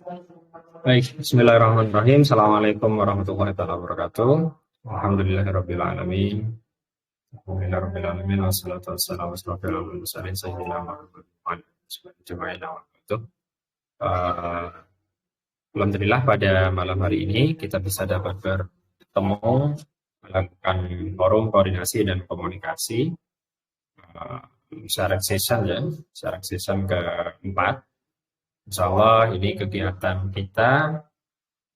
Baik, bismillahirrahmanirrahim. Assalamualaikum warahmatullahi wabarakatuh. Alhamdulillahirabbil alamin. Alhamdulillahirabbil alamin wassalatu wassalamu ala mursalin sayyidina Muhammad wa ala alihi wasallam. Alhamdulillah pada malam hari ini kita bisa dapat bertemu melakukan forum koordinasi dan komunikasi sharing session ya, sharing session keempat. Insya Allah ini kegiatan kita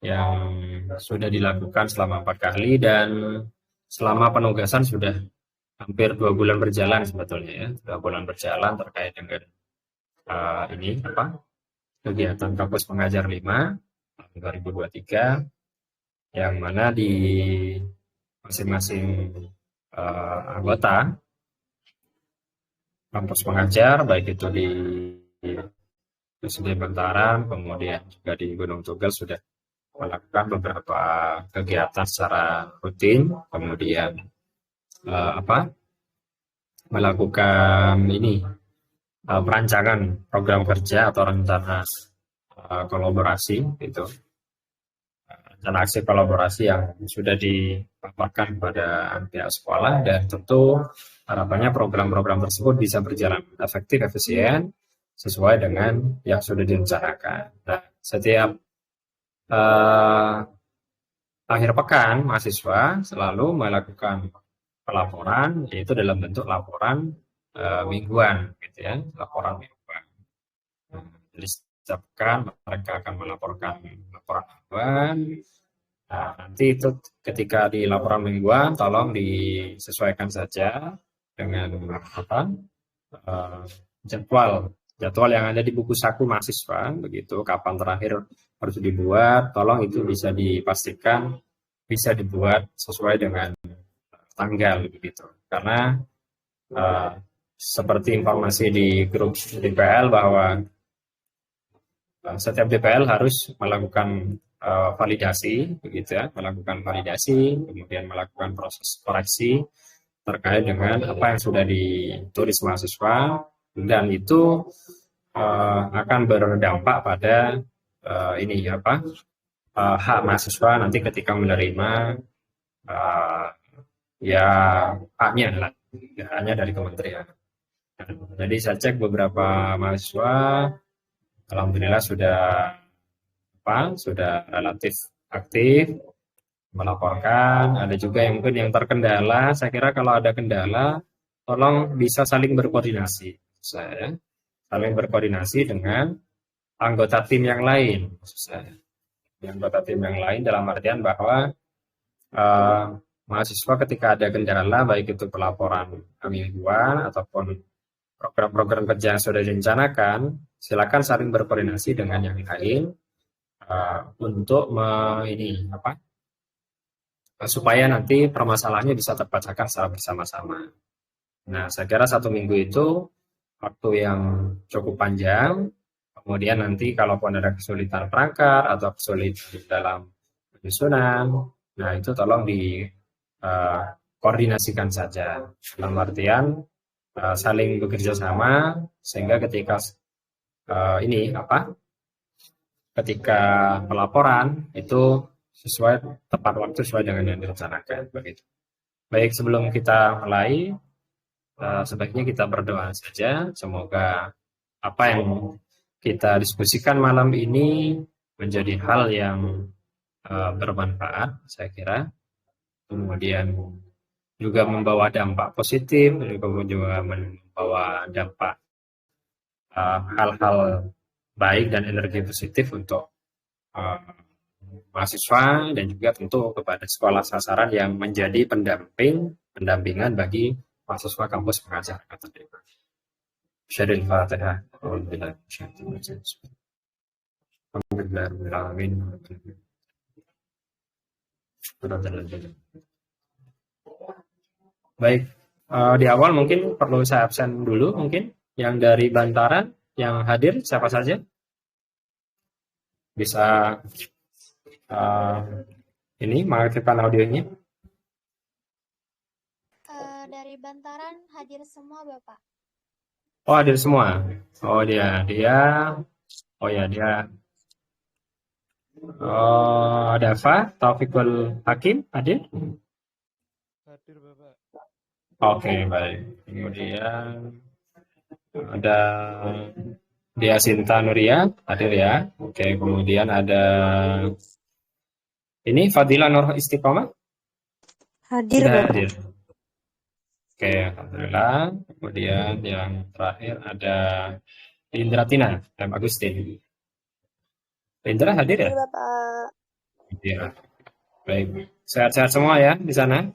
yang sudah dilakukan selama 4 kali dan selama penugasan sudah hampir 2 bulan berjalan sebetulnya ya, 2 bulan berjalan terkait dengan ini kegiatan kampus pengajar 5 tahun 2023 yang mana di masing-masing anggota kampus pengajar baik itu di SD Bantaran kemudian juga di Gunung Tunggal sudah melakukan beberapa kegiatan secara rutin, kemudian melakukan perancangan program kerja atau rencana kolaborasi itu, rencana aksi kolaborasi yang sudah dipaparkan pada pihak sekolah dan tentu harapannya program-program tersebut bisa berjalan efektif, efisien sesuai dengan yang sudah direncanakan. Nah, setiap akhir pekan mahasiswa selalu melakukan pelaporan yaitu dalam bentuk laporan mingguan gitu ya, laporan mingguan. Jadi setiap pekan mereka akan melaporkan laporan mingguan. Nah, nanti itu ketika di laporan mingguan tolong disesuaikan saja dengan jadwal yang ada di buku saku mahasiswa, begitu kapan terakhir harus dibuat, tolong itu bisa dipastikan bisa dibuat sesuai dengan tanggal begitu. Karena seperti informasi di grup DPL bahwa setiap DPL harus melakukan validasi begitu ya, melakukan validasi, kemudian melakukan proses koreksi terkait dengan apa yang sudah ditulis mahasiswa dan itu akan berdampak pada hak mahasiswa nanti ketika menerima haknya dari kementerian. Jadi saya cek beberapa mahasiswa, alhamdulillah sudah relatif aktif melaporkan. Ada juga yang mungkin yang terkendala. Saya kira kalau ada kendala, tolong bisa saling berkoordinasi. Saling berkoordinasi dengan anggota tim yang lain. Anggota tim yang lain dalam artian bahwa mahasiswa ketika ada kendala, baik itu pelaporan mingguan ataupun program-program kerja yang sudah direncanakan, silakan saling berkoordinasi dengan yang lain untuk supaya nanti permasalahannya bisa terpecahkan secara bersama-sama. Nah, saya kira 1 minggu itu waktu yang cukup panjang. Kemudian nanti kalaupun ada kesulitan perangkat atau kesulitan dalam penyusunan, nah itu tolong dikoordinasikan saja. Dalam artian saling bekerja sama sehingga ketika ketika pelaporan itu tepat waktu sesuai dengan yang direncanakan begitu. Baik, sebelum kita mulai sebaiknya kita berdoa saja, semoga apa yang kita diskusikan malam ini menjadi hal yang bermanfaat, saya kira. Kemudian juga membawa dampak positif, juga membawa dampak hal-hal baik dan energi positif untuk mahasiswa dan juga tentu kepada sekolah sasaran yang menjadi pendampingan bagi mahasiswa kampus pengajar akademik. Syaril Fatihah. Baik, di awal mungkin perlu saya absen dulu mungkin yang dari Bantaran yang hadir siapa saja bisa mengaktifkan audionya. Dari Bantaran hadir semua Bapak. Oh, hadir semua. Oh, dia. Oh ya, dia Dafa, Taufikul Hakim, hadir? Hadir Bapak. Oke, baik. Kemudian ada Dia Sinta Nuria, hadir ya. Oke, kemudian ada ini Fadila Nur Istiqomah, Hadir sudah Bapak. hadir. Oke, alhamdulillah. Kemudian yang terakhir ada Indra Tina M. Agustin. Indra hadir ya? Hadir Bapak. Iya. Baik. Sehat-sehat semua ya di sana?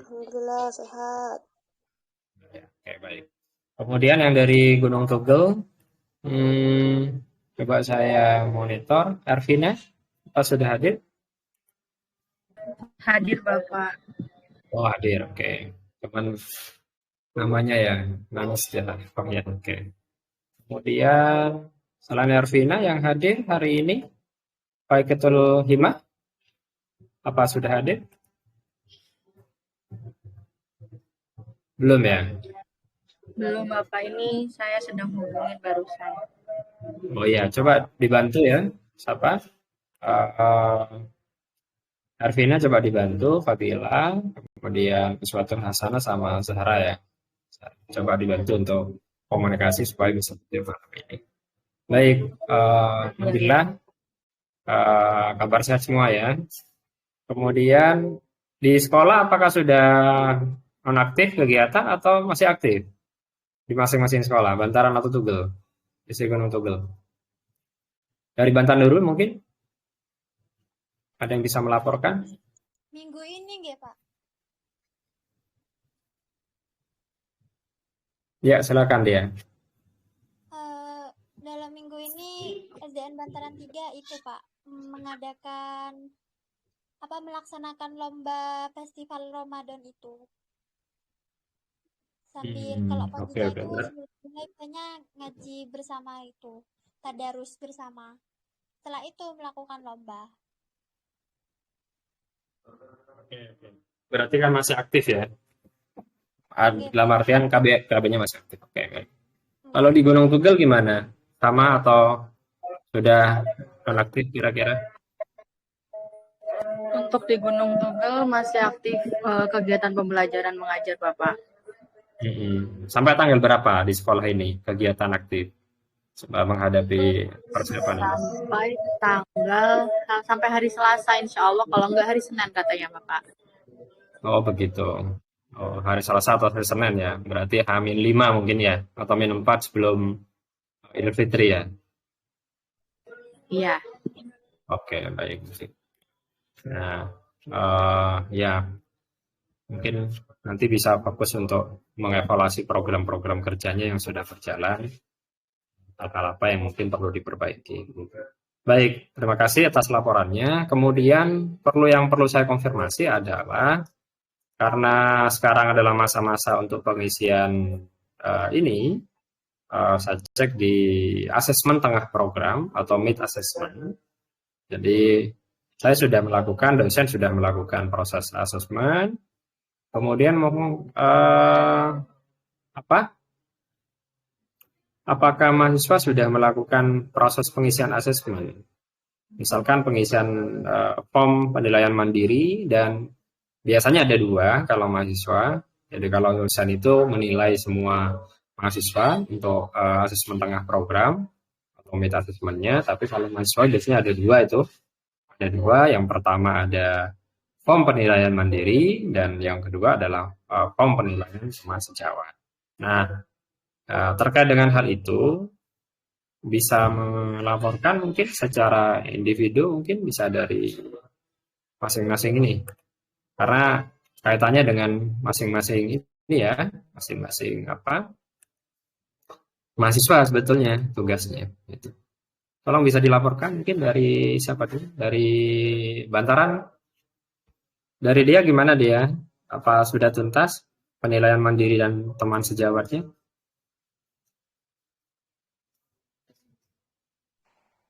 Alhamdulillah sehat. Oke, baik. Kemudian yang dari Gunung Tugel, coba saya monitor. Ervina, apa sudah hadir? Hadir Bapak. Oh, hadir. Oke. Cuman namanya ya, nangis ya. Oh ya, oke. Kemudian selain Ervina yang hadir hari ini, Faikatul Himah, apa sudah hadir? Belum ya? Belum Bapak, ini saya sedang hubungin barusan. Oh iya, coba dibantu ya. Siapa? Arvina coba dibantu, Fadila, kemudian Uswatun Hasanah sama Zahra ya. Coba dibantu untuk komunikasi supaya bisa berjalan malam ini. Baik, alhamdulillah kabar sehat semua ya. Kemudian di sekolah apakah sudah nonaktif kegiatan atau masih aktif di masing-masing sekolah, Bantaran atau Tugel, di Gunung Tugel? Dari Bantan dulu mungkin ada yang bisa melaporkan? Minggu ini nggak, Pak? Ya, silakan dia. Dalam minggu ini SDN Bantaran 3 itu, Pak, melaksanakan lomba festival Ramadan itu. Sambil kalau paginya Oke. itu mulai banyak ngaji bersama itu, tadarus bersama. Setelah itu melakukan lomba. Oke. Berarti kan masih aktif ya? Oke, Dalam Pak. artian KB-nya masih aktif. Oke. Kalau di Gunung Tugel gimana? Sama atau sudah non-aktif kira-kira? Untuk di Gunung Tugel masih aktif kegiatan pembelajaran mengajar Bapak. Sampai tanggal berapa di sekolah ini kegiatan aktif menghadapi persiapan ini? Sampai hari Selasa insya Allah, kalau enggak hari Senin katanya Bapak. Oh begitu. Oh, hari Selasa atau hari Senin ya. Berarti H-5 mungkin ya. Atau -4 sebelum Idul Fitri ya. Iya. Oke, baik. Nah, ya mungkin nanti bisa fokus untuk mengevaluasi program-program kerjanya yang sudah berjalan, hal-hal apa yang mungkin perlu diperbaiki. Baik, terima kasih atas laporannya. Kemudian yang perlu saya konfirmasi adalah karena sekarang adalah masa-masa untuk pengisian ini, saya cek di asesmen tengah program atau mid assessment. Jadi saya sudah melakukan, dosen sudah melakukan proses asesmen. Kemudian apakah mahasiswa sudah melakukan proses pengisian asesmen? Misalkan pengisian form penilaian mandiri, dan biasanya ada dua kalau mahasiswa. Jadi kalau dosen itu menilai semua mahasiswa untuk asesmen tengah program atau mid assessment-nya, tapi kalau mahasiswa biasanya ada dua itu. Ada dua, yang pertama ada form penilaian mandiri dan yang kedua adalah form penilaian semua sejawat. Nah, terkait dengan hal itu bisa melaporkan mungkin secara individu, mungkin bisa dari masing-masing ini, karena kaitannya dengan masing-masing ini ya, masing-masing mahasiswa sebetulnya tugasnya itu. Tolong bisa dilaporkan mungkin dari siapa tuh? Dari Bantaran. Dari dia gimana dia? Apa sudah tuntas penilaian mandiri dan teman sejawatnya?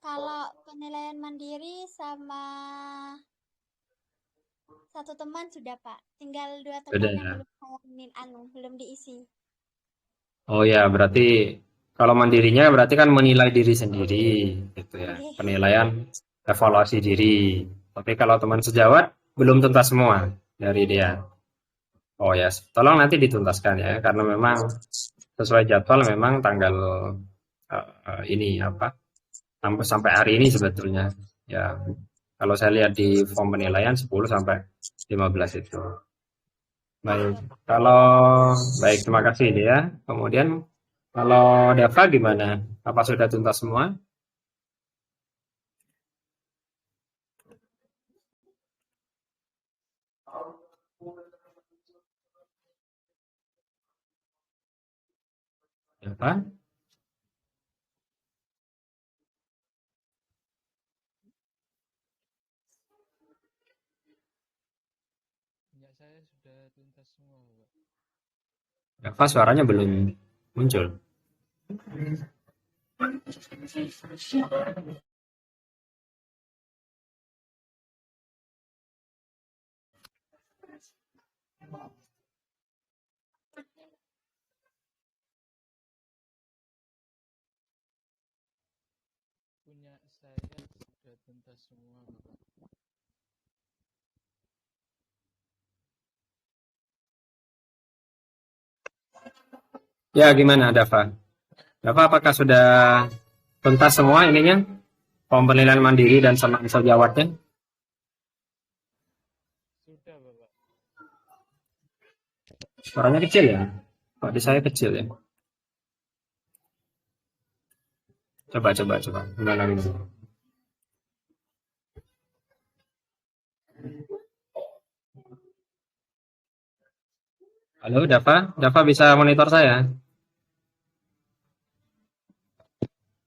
Kalau penilaian mandiri sama satu teman sudah, Pak. Tinggal 2 teman Sudah yang ya. belum diisi. Oh ya, berarti kalau mandirinya berarti kan menilai diri sendiri, gitu ya. Nggih. Penilaian evaluasi diri. Tapi kalau teman sejawat belum tuntas semua dari dia. Oh ya, tolong nanti dituntaskan ya, karena memang sesuai jadwal memang tanggal ini apa sampai hari ini sebetulnya. Ya, kalau saya lihat di form penilaian 10 sampai 15 itu. Baik, kalau baik terima kasih dia. Kemudian kalau Dava gimana? Apa sudah tuntas semua? Dava? Punya saya sudah tuntas semua, Bapak. Dava suaranya belum muncul. Punya saya sudah tuntas semua, Bapak. Ya, gimana Dava? Dava apakah sudah tuntas semua ininya? Form penilaian mandiri dan sama sejawatnya? Sudah, Bapak. Suaranya kecil ya? Kok di saya kecil ya? Coba. Gimana ini? Halo, Dava? Dava bisa monitor saya?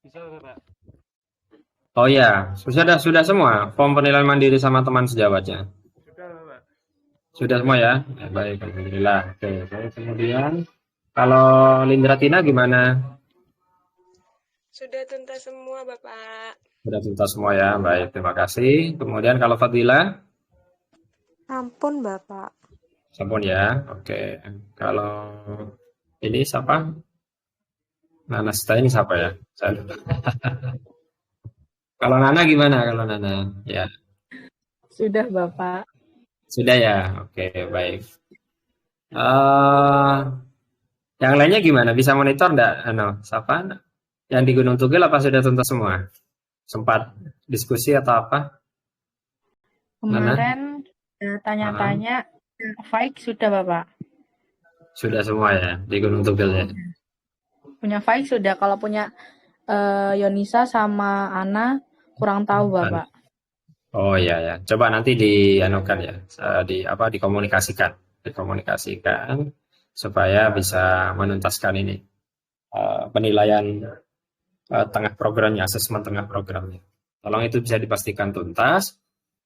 Bisa, Bapak. Oh ya, sudah semua form penilaian mandiri sama teman sejawatnya. Sudah, Bapak. Sudah semua ya? Ya, baik, alhamdulillah. Oke, baik. Kemudian kalau Lindra Tina gimana? Sudah tuntas semua, Bapak. Sudah tuntas semua ya? Baik, terima kasih. Kemudian kalau Fadila? Ampun, Bapak. Sampun ya. Oke. Kalau ini siapa? Nana Sita ini siapa ya? Saya lupa. Kalau Nana gimana kalau Nana? Ya, Sudah, Bapak. sudah ya. Oke, baik. eh yang lainnya gimana? Bisa monitor enggak? Siapa? Yang di Gunung Tugel apa sudah tuntas semua? Sempat diskusi atau apa? Nana? Kemarin tanya-tanya, Faik sudah, Bapak. Sudah semua ya di Gunung Tugel ya. Punya Faik sudah. Kalau punya Yonisa sama Ana kurang tahu, Bapak. Oh iya ya. Coba nanti dianukan ya. Dikomunikasikan supaya bisa menuntaskan ini penilaian tengah programnya, asesmen tengah programnya. Tolong itu bisa dipastikan tuntas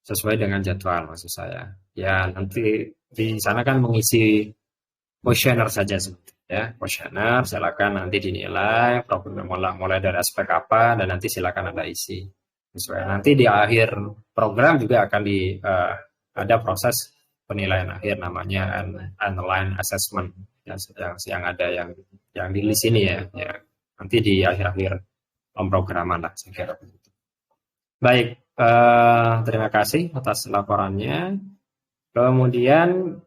sesuai dengan jadwal maksud saya. Ya nanti di sana kan mengisi kuesioner saja ya. Kuesioner silakan nanti dinilai programnya mulai dari aspek apa dan nanti silakan Anda isi. Sesuai. Nanti di akhir program juga akan ada proses penilaian akhir namanya online assessment yang ada yang di list ini ya. Nanti di akhir-akhir pemrograman lah saya kira begitu. Baik, terima kasih atas laporannya. Kemudian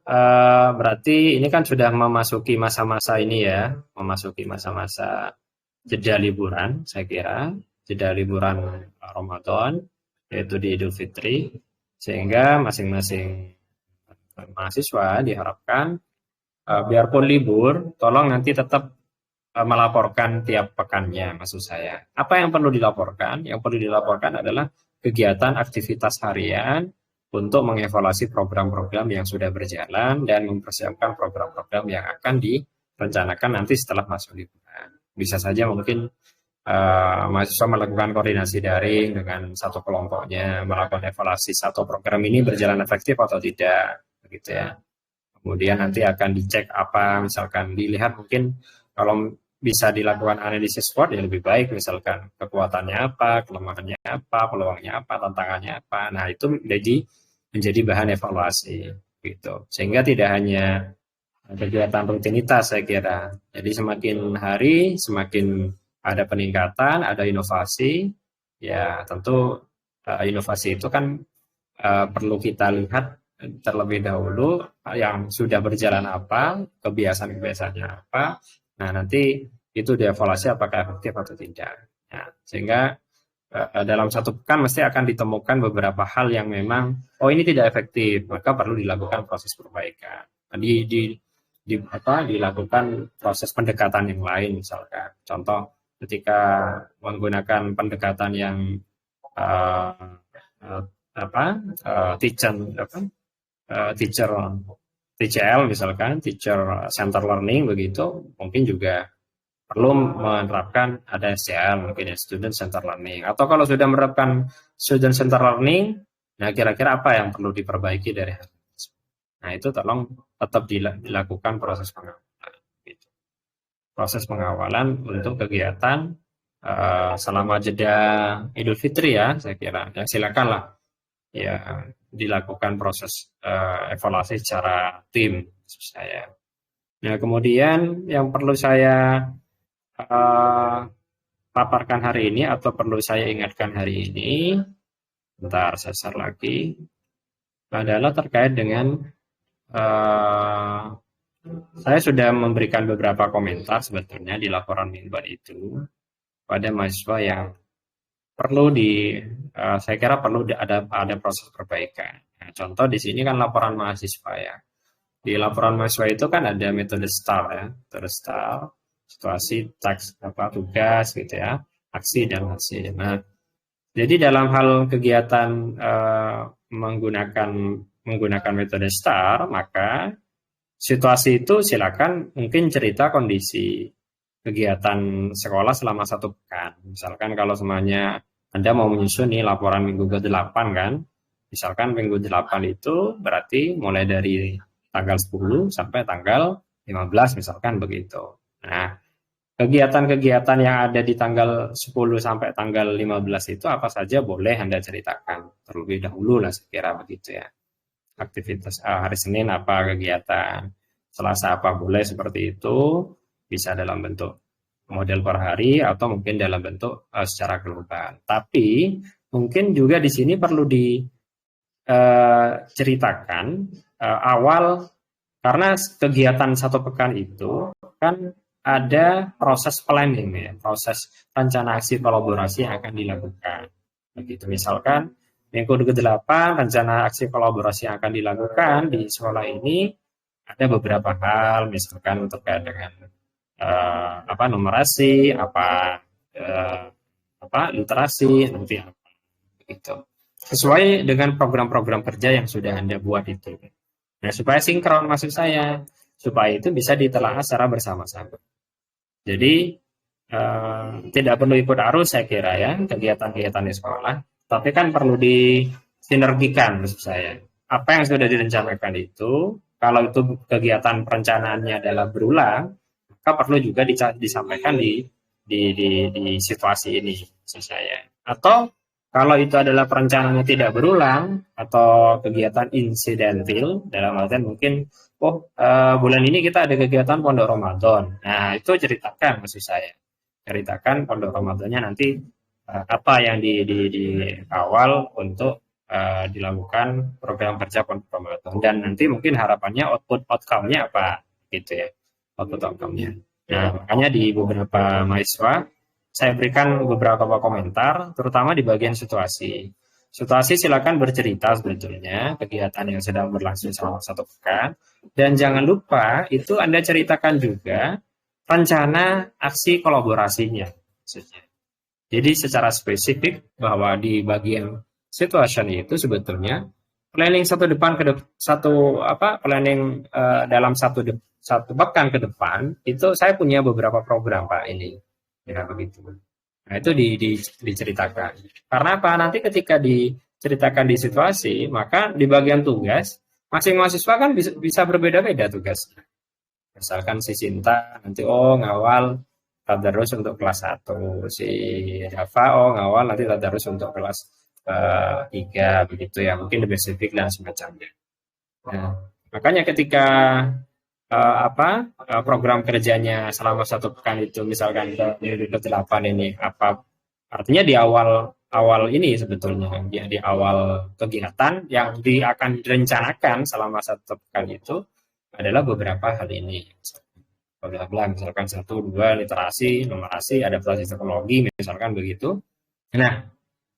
berarti ini kan sudah memasuki masa-masa ini ya, memasuki masa-masa jeda liburan saya kira, jeda liburan Ramadan yaitu di Idul Fitri, sehingga masing-masing mahasiswa diharapkan biarpun libur, tolong nanti tetap melaporkan tiap pekannya maksud saya. Apa yang perlu dilaporkan? Yang perlu dilaporkan adalah kegiatan aktivitas harian untuk mengevaluasi program-program yang sudah berjalan dan mempersiapkan program-program yang akan direncanakan nanti setelah masuk liburan. Bisa saja mungkin mahasiswa melakukan koordinasi daring dengan satu kelompoknya, melakukan evaluasi satu program ini berjalan efektif atau tidak, begitu ya. Kemudian nanti akan dicek apa, misalkan dilihat mungkin kalau bisa dilakukan analisis SWOT ya lebih baik, misalkan kekuatannya apa, kelemahannya apa, peluangnya apa, tantangannya apa. Nah itu menjadi bahan evaluasi gitu. Sehingga tidak hanya kegiatan rutinitas saya kira. Jadi semakin hari semakin ada peningkatan, ada inovasi. Ya tentu inovasi itu kan perlu kita lihat terlebih dahulu yang sudah berjalan apa, kebiasaan-kebiasaannya apa. Nah nanti itu dievaluasi apakah efektif atau tidak. Nah, sehingga dalam satu pekan mesti akan ditemukan beberapa hal yang memang ini tidak efektif, maka perlu dilakukan proses perbaikan. Dilakukan proses pendekatan yang lain misalkan. Contoh ketika menggunakan pendekatan yang teacher TCL misalkan, teacher center learning begitu, mungkin juga perlu menerapkan ada SCL mungkin ya, student center learning. Atau kalau sudah menerapkan student center learning, nah kira-kira apa yang perlu diperbaiki dari hal itu. Nah itu tolong tetap dilakukan proses pengawalan. Gitu. Proses pengawalan untuk kegiatan selama jeda Idul Fitri ya, saya kira. Ya silakanlah ya dilakukan proses evaluasi secara tim saya. Nah kemudian yang perlu saya paparkan hari ini atau perlu saya ingatkan hari ini, bentar saya share lagi, adalah terkait dengan saya sudah memberikan beberapa komentar sebetulnya di laporan mingguan itu pada mahasiswa yang perlu saya kira perlu ada proses perbaikan. Nah, contoh di sini kan laporan mahasiswa ya. Di laporan mahasiswa itu kan ada metode STAR ya, metode STAR, situasi, teks, tugas gitu ya, aksi dan hasil. Nah, jadi dalam hal kegiatan menggunakan metode STAR, maka situasi itu silakan mungkin cerita kondisi kegiatan sekolah selama 1 pekan. Misalkan kalau semuanya Anda mau menyusun nih laporan minggu ke-8 kan, misalkan minggu 8 itu berarti mulai dari tanggal 10 sampai tanggal 15 misalkan begitu. Nah, kegiatan-kegiatan yang ada di tanggal 10 sampai tanggal 15 itu apa saja boleh Anda ceritakan terlebih dahulu lah saya kira begitu ya. Aktivitas hari Senin apa kegiatan, Selasa apa boleh seperti itu, bisa dalam bentuk model per hari atau mungkin dalam bentuk secara global. Tapi mungkin juga di sini perlu diceritakan awal, karena kegiatan 1 pekan itu kan ada proses planning ya, proses rencana aksi kolaborasi yang akan dilakukan. Begitu misalkan minggu ke-8 rencana aksi kolaborasi yang akan dilakukan di sekolah ini ada beberapa hal, misalkan terkait dengan numerasi, literasi, nanti apa begitu. Sesuai dengan program-program kerja yang sudah Anda buat itu. Nah, supaya sinkron maksud saya, supaya itu bisa ditelaah secara bersama-sama. Jadi tidak perlu ikut arus saya kira ya kegiatan-kegiatan di sekolah, tapi kan perlu disinergikan maksud saya. Apa yang sudah direncanakan itu, kalau itu kegiatan perencanaannya adalah berulang, maka perlu juga disampaikan di situasi ini maksud saya. Atau kalau itu adalah perencanaannya tidak berulang atau kegiatan insidental, dalam artian mungkin bulan ini kita ada kegiatan pondok Ramadan. Nah, itu ceritakan maksud saya. Ceritakan pondok Ramadannya nanti apa yang dikawal untuk dilakukan program kerja pondok Ramadan, dan nanti mungkin harapannya outcome-nya apa gitu ya. Outcome-nya. Nah, makanya di beberapa mahasiswa saya berikan beberapa komentar, terutama di bagian situasi. Situasi silakan bercerita sebetulnya kegiatan yang sedang berlangsung selama 1 pekan, dan jangan lupa itu Anda ceritakan juga rencana aksi kolaborasinya. Maksudnya. Jadi secara spesifik bahwa di bagian situasi itu sebetulnya planning dalam satu pekan ke depan itu saya punya beberapa program Pak ini ya begitu. Nah itu diceritakan. Karena apa? Nanti ketika diceritakan di situasi, maka di bagian tugas masing mahasiswa kan bisa berbeda-beda tugasnya. Misalkan si Sinta nanti ngawal tadarus untuk kelas 1, si Rafa ngawal nanti tadarus untuk kelas 3 begitu ya, mungkin lebih spesifik dan semacamnya. Nah, makanya ketika program kerjanya selama 1 pekan itu, misalkan ke minggu ke-8 ini apa, artinya di awal ini sebetulnya ya, di awal kegiatan yang akan direncanakan selama 1 pekan itu adalah beberapa hal ini, bla bla, misalkan 1, 2 literasi, numerasi, adaptasi teknologi, misalkan begitu. Nah,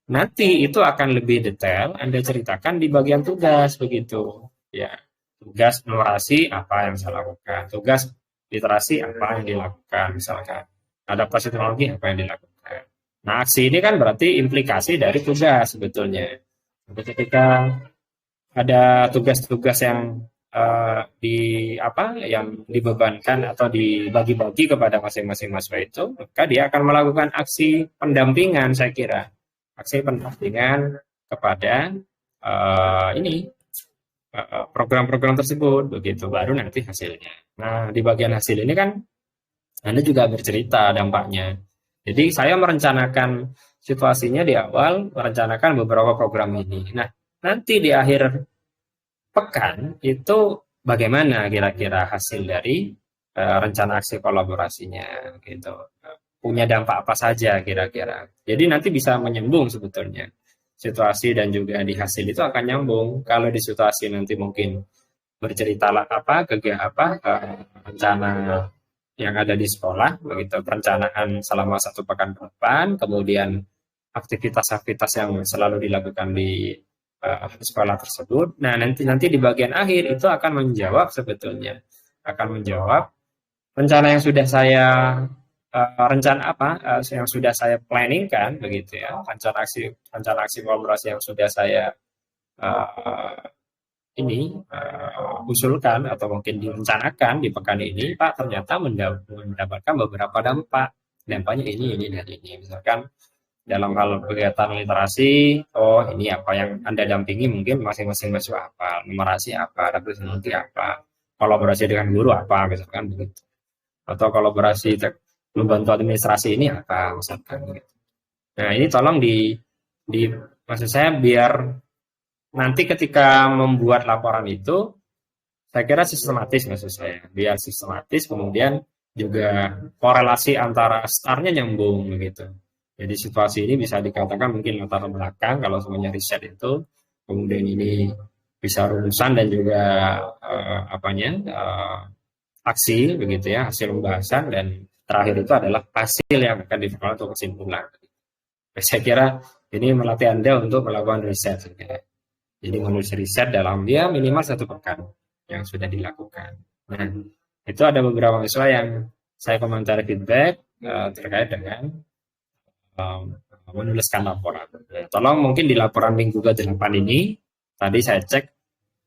nanti itu akan lebih detail Anda ceritakan di bagian tugas begitu. Ya, tugas numerasi apa yang saya lakukan, tugas literasi apa yang dilakukan, misalkan adaptasi teknologi apa yang dilakukan. Nah, aksi ini kan berarti implikasi dari tugas sebetulnya. Jadi ketika ada tugas-tugas yang yang dibebankan atau dibagi-bagi kepada masing-masing mahasiswa itu, maka dia akan melakukan aksi pendampingan, saya kira aksi pendampingan kepada program-program tersebut begitu, baru nanti hasilnya. Nah, di bagian hasil ini kan Anda juga bercerita dampaknya. Jadi saya merencanakan situasinya di awal, merencanakan beberapa program ini. Nah, nanti di akhir pekan itu bagaimana kira-kira hasil dari rencana aksi kolaborasinya gitu. Punya dampak apa saja kira-kira. Jadi nanti bisa menyambung sebetulnya. Situasi dan juga di hasil itu akan nyambung. Kalau di situasi nanti mungkin bercerita rencana yang ada di sekolah, begitu, perencanaan selama 1 pekan ke depan, kemudian aktivitas-aktivitas yang selalu dilakukan di sekolah tersebut. Nah, nanti di bagian akhir itu akan menjawab sebetulnya, akan menjawab rencana yang sudah saya yang sudah saya planningkan begitu ya, rencana aksi kolaborasi yang sudah saya usulkan atau mungkin direncanakan di pekan ini, Pak, ternyata mendapatkan beberapa dampak. Dampaknya ini dan ini. Misalkan dalam hal kegiatan literasi, ini apa yang Anda dampingi mungkin masing-masing mahasiswa apa, numerasi apa, representasi apa, kolaborasi dengan guru apa, misalkan begitu. Atau kolaborasi membantu administrasi ini apa, misalkan begitu. Nah, ini tolong maksud saya biar nanti ketika membuat laporan itu, saya kira sistematis, maksud saya. Biar sistematis, kemudian juga korelasi antara startnya nyambung begitu. Jadi situasi ini bisa dikatakan mungkin latar belakang kalau semuanya riset itu, kemudian ini bisa rumusan dan juga aksi begitu ya, hasil pembahasan, dan terakhir itu adalah hasil yang akan diperoleh untuk kesimpulan. Saya kira ini melatih Anda untuk melakukan riset. Jadi menulis riset dalam dia minimal 1 pekan yang sudah dilakukan. Nah, itu ada beberapa mahasiswa yang saya komentari feedback terkait dengan menuliskan laporan. Tolong mungkin di laporan minggu ke-8 ini, tadi saya cek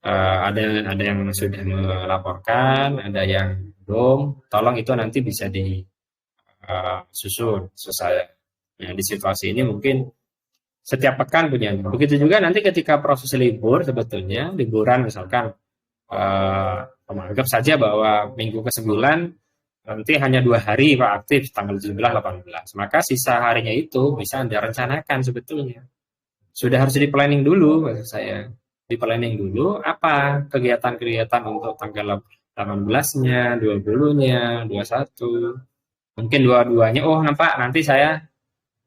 ada yang sudah melaporkan, ada yang belum. Tolong itu nanti bisa disusun saya. Nah, di situasi ini mungkin setiap pekan punya. Begitu juga nanti ketika proses libur, sebetulnya liburan misalkan anggap saja bahwa minggu ke-9 nanti hanya 2 hari Pak aktif, tanggal 17-18. Maka sisa harinya itu bisa Anda rencanakan sebetulnya. Sudah harus di-planning dulu, maksud saya. Di-planning dulu apa kegiatan-kegiatan untuk tanggal 18-nya, 20-nya, 21. Mungkin 22-nya, nampak nanti saya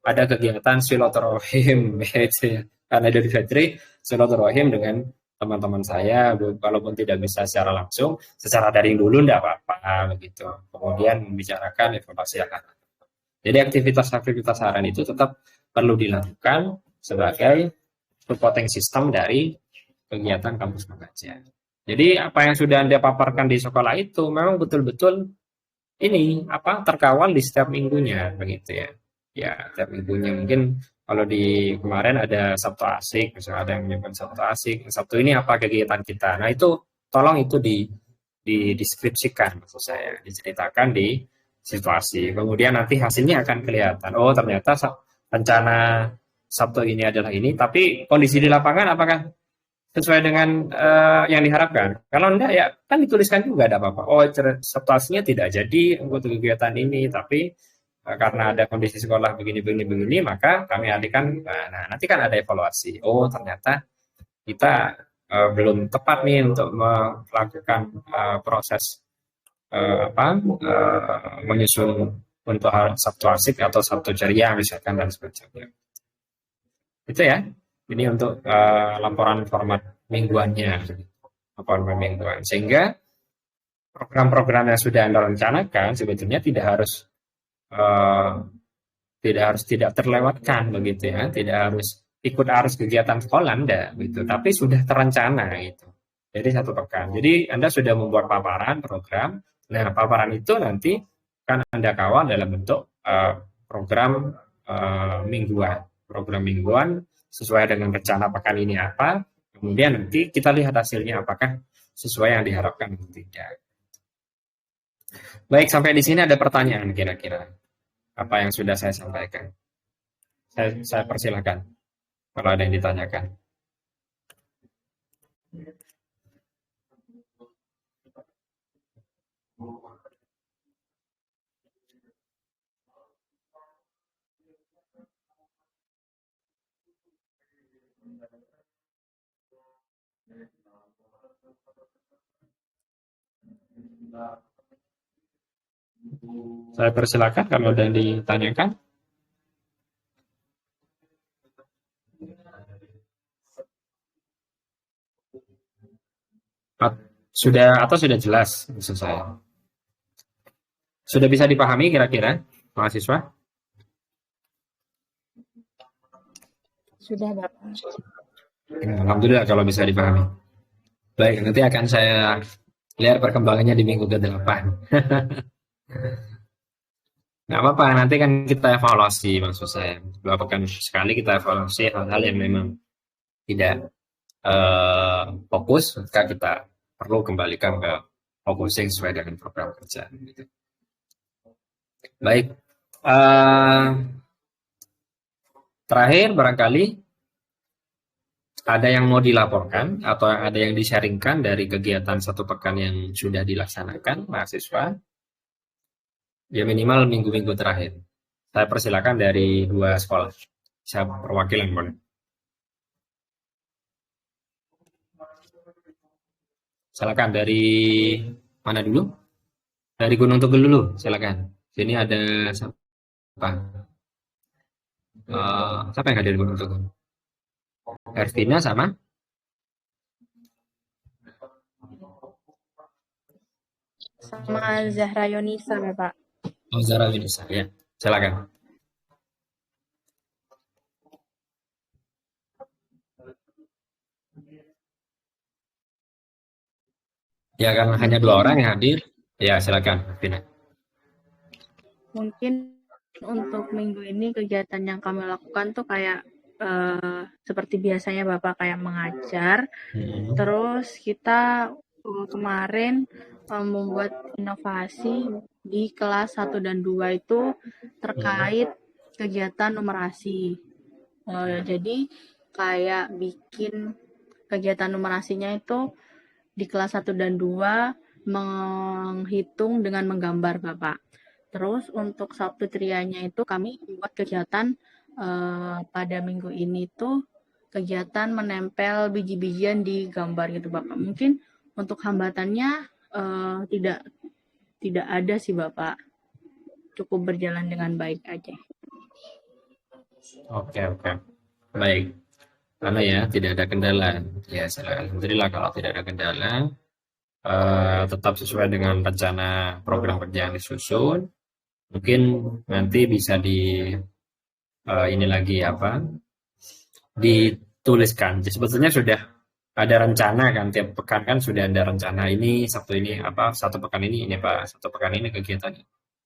ada kegiatan silaturahim gitu ya. Karena Idul Fitri, silaturahim dengan teman-teman saya, walaupun tidak bisa secara langsung, secara daring dulu enggak apa-apa begitu. Kemudian membicarakan evaluasi akan. Jadi aktivitas-aktivitas harian itu tetap perlu dilakukan sebagai supporting system dari kegiatan kampus mengajar. Jadi apa yang sudah Anda paparkan di sekolah itu memang betul-betul terkawal di setiap minggunya begitu ya. Ya, setiap minggunya mungkin kalau di kemarin ada Sabtu Asik, misalnya ada yang menyebut Sabtu Asik, Sabtu ini apa kegiatan kita. Nah, itu tolong itu dideskripsikan, maksud saya, diceritakan di situasi. Kemudian nanti hasilnya akan kelihatan. Oh, ternyata rencana Sabtu ini adalah ini, tapi kondisi di lapangan apakah sesuai dengan yang diharapkan? Kalau enggak, ya kan dituliskan juga, ada apa-apa. Oh, Sabtu aslinya tidak jadi untuk kegiatan ini, tapi karena ada kondisi sekolah begini, maka kami alihkan. Nah, nanti kan ada evaluasi. Oh, ternyata kita belum tepat nih untuk melakukan proses menyusun untuk Sabtu asik atau Sabtu ceria misalkan dan sebagainya. Itu ya. Ini untuk laporan format mingguannya, laporan mingguan. Sehingga program-program yang sudah Anda rencanakan sebetulnya tidak terlewatkan begitu ya, tidak harus ikut arus kegiatan sekolah Anda gitu, tapi sudah terencana gitu. Jadi 1 pekan. Jadi Anda sudah membuat paparan program. Nah, paparan itu nanti kan Anda kawal dalam bentuk program mingguan. Program mingguan sesuai dengan rencana pekan ini apa. Kemudian nanti kita lihat hasilnya apakah sesuai yang diharapkan atau tidak. Baik, sampai di sini ada pertanyaan kira-kira apa yang sudah saya sampaikan. Saya persilahkan kalau ada yang ditanyakan. Saya persilakan kalau ada yang ditanyakan. Sudah jelas maksud saya. Sudah bisa dipahami kira-kira mahasiswa? Sudah, Bapak. Alhamdulillah kalau bisa dipahami. Baik, nanti akan saya lihat perkembangannya di minggu ke-8. Nggak apa-apa, nanti kan kita evaluasi maksud saya. 2 pekan sekali kita evaluasi hal-hal yang memang tidak fokus, maka kita perlu kembalikan ke focusing sesuai dengan program kerja. Gitu. Baik, terakhir barangkali ada yang mau dilaporkan atau ada yang di-sharingkan dari kegiatan 1 pekan yang sudah dilaksanakan mahasiswa. Ya minimal minggu-minggu terakhir. Saya persilakan dari 2 sekolah. Saya perwakilan boleh. Silakan dari mana dulu? Dari Gunung Tugel dulu, silakan. Sini ada siapa? Siapa yang hadir di Gunung Tugel? Ervina sama? Sama Zahra Yonisa, Bapak. Oh, Zahra Yonisa, ya. Silakan. Ya, karena hanya 2 orang yang hadir. Ya, silakan, Ervina. Mungkin untuk minggu ini kegiatan yang kami lakukan tuh kayak seperti biasanya Bapak kayak mengajar. Terus kita kemarin membuat inovasi di kelas 1 dan 2 itu terkait kegiatan numerasi. Jadi kayak bikin kegiatan numerasinya itu di kelas 1 dan 2 menghitung dengan menggambar Bapak. Terus untuk Sabtu Trianya itu kami membuat kegiatan pada minggu ini tuh kegiatan menempel biji-bijian di gambar gitu Bapak. Mungkin untuk hambatannya tidak ada sih Bapak. Cukup berjalan dengan baik aja. Oke. Baik. Karena ya tidak ada kendala. Ya, alhamdulillah kalau tidak ada kendala. Tetap sesuai dengan rencana program kerja yang disusun. Mungkin nanti bisa dituliskan. Sebetulnya sudah ada rencana kan, tiap pekan kan sudah ada rencana ini Sabtu ini apa, 1 pekan ini Pak, 1 pekan ini kegiatannya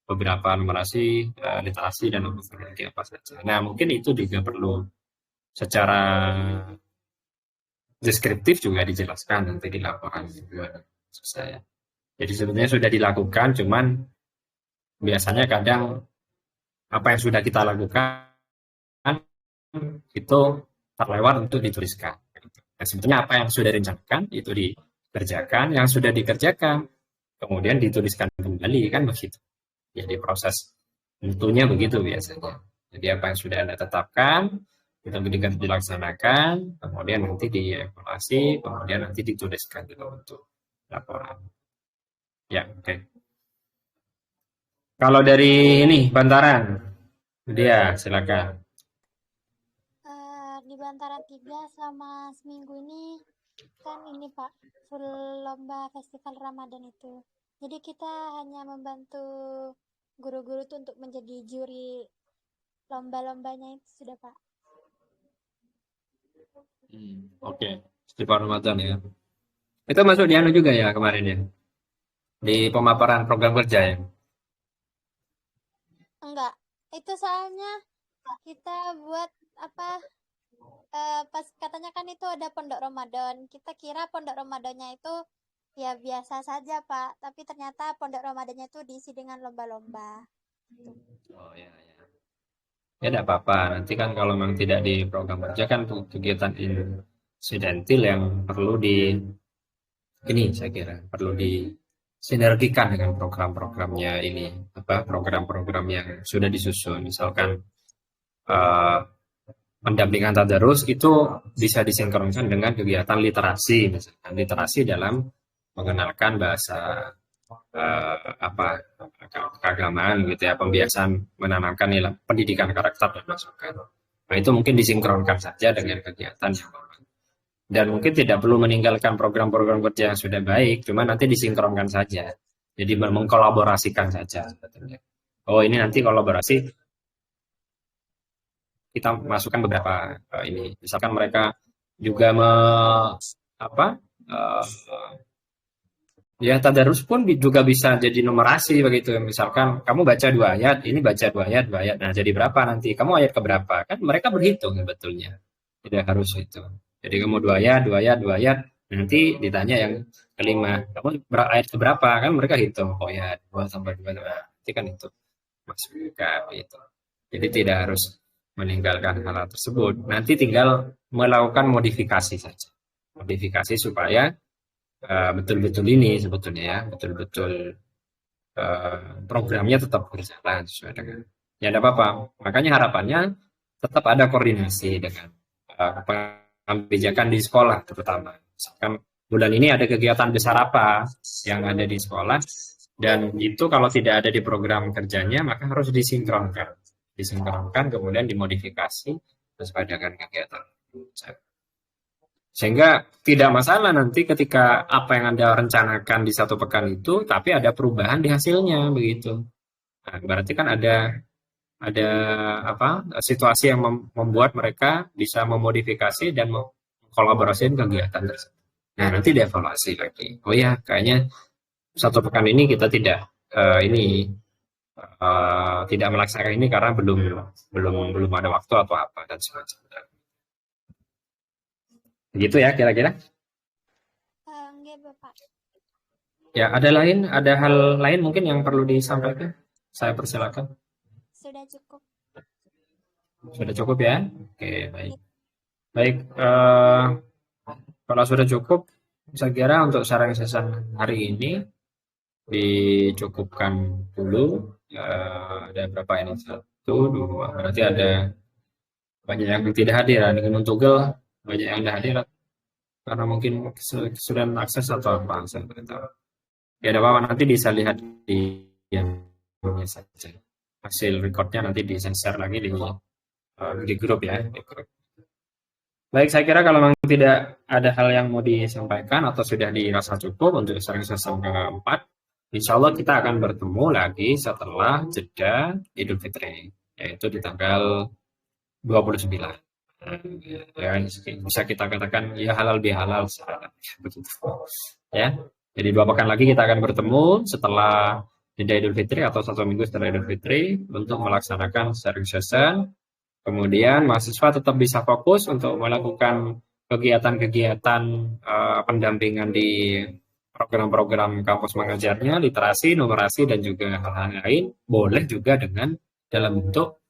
beberapa numerasi, literasi dan lagi apa saja. Nah mungkin itu juga perlu secara deskriptif juga dijelaskan nanti di laporan juga saya. Jadi sebenarnya sudah dilakukan, cuman biasanya kadang apa yang sudah kita lakukan itu terlewat untuk dituliskan. Nah, sebetulnya apa yang sudah direncanakan itu dikerjakan, yang sudah dikerjakan kemudian dituliskan kembali kan begitu. Jadi proses tentunya begitu biasanya. Jadi apa yang sudah Anda tetapkan itu dilaksanakan, kemudian nanti dievaluasi, kemudian nanti dituliskan juga untuk laporan. Ya, oke. Kalau dari ini Bantaran, dia silakan. Di Bantaran 3 selama seminggu ini kan ini Pak, full lomba festival Ramadan itu. Jadi kita hanya membantu guru-guru tuh untuk menjadi juri lomba-lombanya itu sudah Pak. Oke, festival Ramadan ya. Itu masuk di anu juga ya kemarin ya, di pemaparan program kerja ya. Enggak, itu soalnya kita buat apa pas katanya kan itu ada pondok Ramadan. Kita kira pondok Ramadannya itu ya biasa saja Pak, tapi ternyata pondok Ramadannya itu diisi dengan lomba-lomba. Oh ya ya. Ya tidak apa-apa. Nanti kan kalau memang tidak di program kerja kan kegiatan insidentil yang perlu ini saya kira perlu disinergikan dengan program-programnya ini, apa program-program yang sudah disusun. Misalkan pendampingan tadarus itu bisa disinkronkan dengan kegiatan literasi, misalkan literasi dalam mengenalkan bahasa keagamaan gitu ya, pembiasaan menanamkan nilai pendidikan karakter dan masukan. Nah itu mungkin disinkronkan saja dengan kegiatan yang lain. Dan mungkin tidak perlu meninggalkan program-program kerja yang sudah baik, cuma nanti disinkronkan saja. Jadi mengkolaborasikan saja sebetulnya. Oh ini nanti kolaborasi kita masukkan beberapa ini, misalkan mereka juga ya tadarus pun juga bisa jadi numerasi begitu. Misalkan kamu baca 2 ayat, ini baca 2 ayat, 2 ayat. Nah, jadi berapa nanti? Kamu ayat ke berapa? Kan mereka berhitung sebetulnya. Tidak harus itu. Jadi kamu 2 ayat, 2 ayat, 2 ayat. Nanti ditanya yang kelima, kamu ayat ke berapa? Kan mereka hitung. Oh ya, 2 sampai 2. Nah, nanti kan itu masuk juga gitu. Jadi tidak harus meninggalkan hal tersebut. Nanti tinggal melakukan modifikasi saja. Modifikasi supaya betul-betul ini sebetulnya ya, betul-betul programnya tetap berjalan sesuai dengan ya tidak apa-apa. Makanya harapannya tetap ada koordinasi dengan kebijakan di sekolah terutama. Misalkan bulan ini ada kegiatan besar apa yang ada di sekolah dan itu kalau tidak ada di program kerjanya maka harus disinkronkan kemudian dimodifikasi sesuai dengan kegiatan. Sehingga tidak masalah nanti ketika apa yang Anda rencanakan di 1 pekan itu, tapi ada perubahan di hasilnya begitu. Nah, berarti kan ada situasi yang membuat mereka bisa memodifikasi dan mengkolaborasikan kegiatan tersebut. Nah, nanti dievaluasi lagi. Oh ya, kayaknya 1 pekan ini kita tidak tidak melaksanakan ini karena belum ada waktu atau apa dan sebagainya. Begitu ya kira-kira? Enggak Bapak. Ya, ada hal lain mungkin yang perlu disampaikan? Saya persilakan. Sudah cukup. Sudah cukup ya? Oke, baik. Baik, kalau sudah cukup, saya kira untuk sharing session hari ini dicukupkan dulu. Ada berapa ini? 1, 2, berarti ada banyak yang tidak hadir. Dengan Tugel banyak yang tidak hadir karena mungkin kesulitan akses atau apa saya tidak tahu. Ya ada apa nanti bisa lihat di yang punya saja. Hasil recordnya nanti di-share lagi di grup ya. Di grup. Baik, saya kira kalau memang tidak ada hal yang mau disampaikan atau sudah dirasa cukup untuk sharing session keempat, insya Allah kita akan bertemu lagi setelah jeda Idul Fitri, yaitu di tanggal 29. Ya, bisa kita katakan ya halal bihalal begitu ya. Jadi 2 pekan lagi kita akan bertemu setelah jeda Idul Fitri atau 1 minggu setelah Idul Fitri untuk melaksanakan sharing session. Kemudian mahasiswa tetap bisa fokus untuk melakukan kegiatan-kegiatan pendampingan di program-program kampus mengajarnya, literasi, numerasi dan juga hal-hal lain. Boleh juga dengan dalam bentuk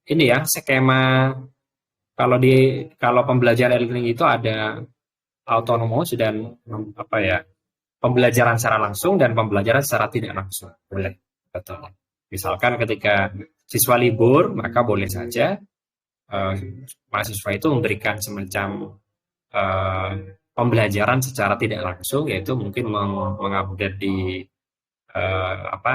ini ya, skema kalau pembelajaran e-learning itu ada autonomous dan pembelajaran secara langsung dan pembelajaran secara tidak langsung. Boleh, betul. Misalkan ketika siswa libur, maka boleh saja mahasiswa itu memberikan semacam pembelajaran secara tidak langsung, yaitu mungkin mengupdate di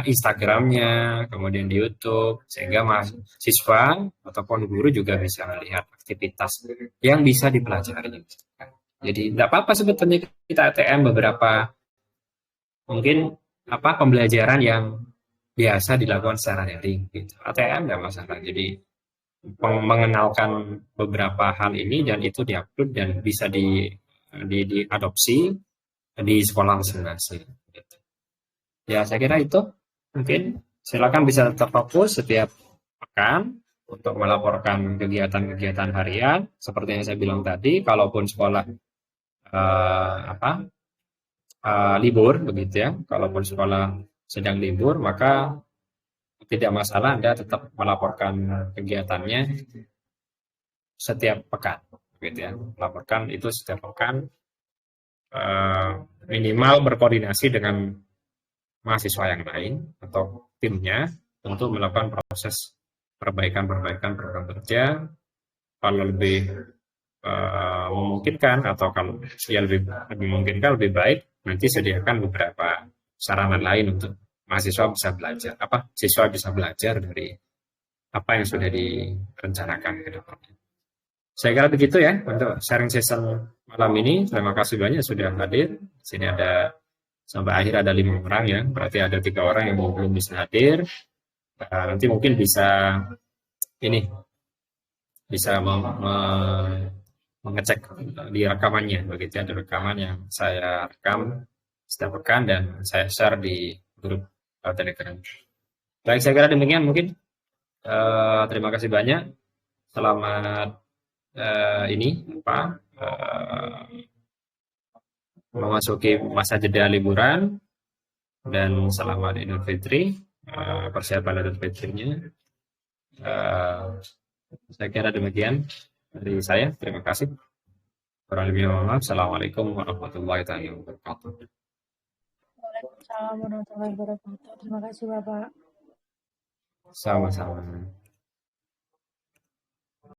Instagramnya, kemudian di YouTube, sehingga mahasiswa ataupun guru juga bisa melihat aktivitas yang bisa dipelajari. Jadi tidak apa-apa sebetulnya kita ATM beberapa mungkin pembelajaran yang biasa dilakukan secara daring gitu. ATM nggak masalah. Jadi mengenalkan beberapa hal ini dan itu diupload dan bisa diadopsi di sekolah masing-masing. Gitu. Ya, saya kira itu mungkin silakan bisa tetap fokus setiap pekan untuk melaporkan kegiatan-kegiatan harian seperti yang saya bilang tadi. Kalaupun sekolah libur begitu ya, kalaupun sekolah sedang libur maka tidak masalah Anda tetap melaporkan kegiatannya setiap pekan, gitu ya. Melaporkan itu setiap pekan minimal berkoordinasi dengan mahasiswa yang lain atau timnya untuk melakukan proses perbaikan program kerja. Kalau lebih memungkinkan atau kalau ya lebih memungkinkan lebih baik nanti sediakan beberapa sarana lain untuk mahasiswa bisa belajar siswa bisa belajar dari apa yang sudah direncanakan ke depannya. Saya kira begitu ya untuk sharing session malam ini. Terima kasih banyak sudah hadir. Di sini ada sampai akhir ada 5 orang ya, berarti ada 3 orang yang belum bisa hadir. Nanti mungkin bisa mengecek di rekamannya, begitu ada rekaman yang saya rekam setiap pekan dan saya share di grup Telegram. Baik, saya kira demikian mungkin. Terima kasih banyak. Selamat memasuki masa jeda liburan dan selamat Idul Fitri, persiapan Idul Fitrinya. Saya kira demikian dari saya. Terima kasih. Assalamualaikum warahmatullahi wabarakatuh. Waalaikumsalam warahmatullahi wabarakatuh. Terima kasih Bapak. Sama-sama.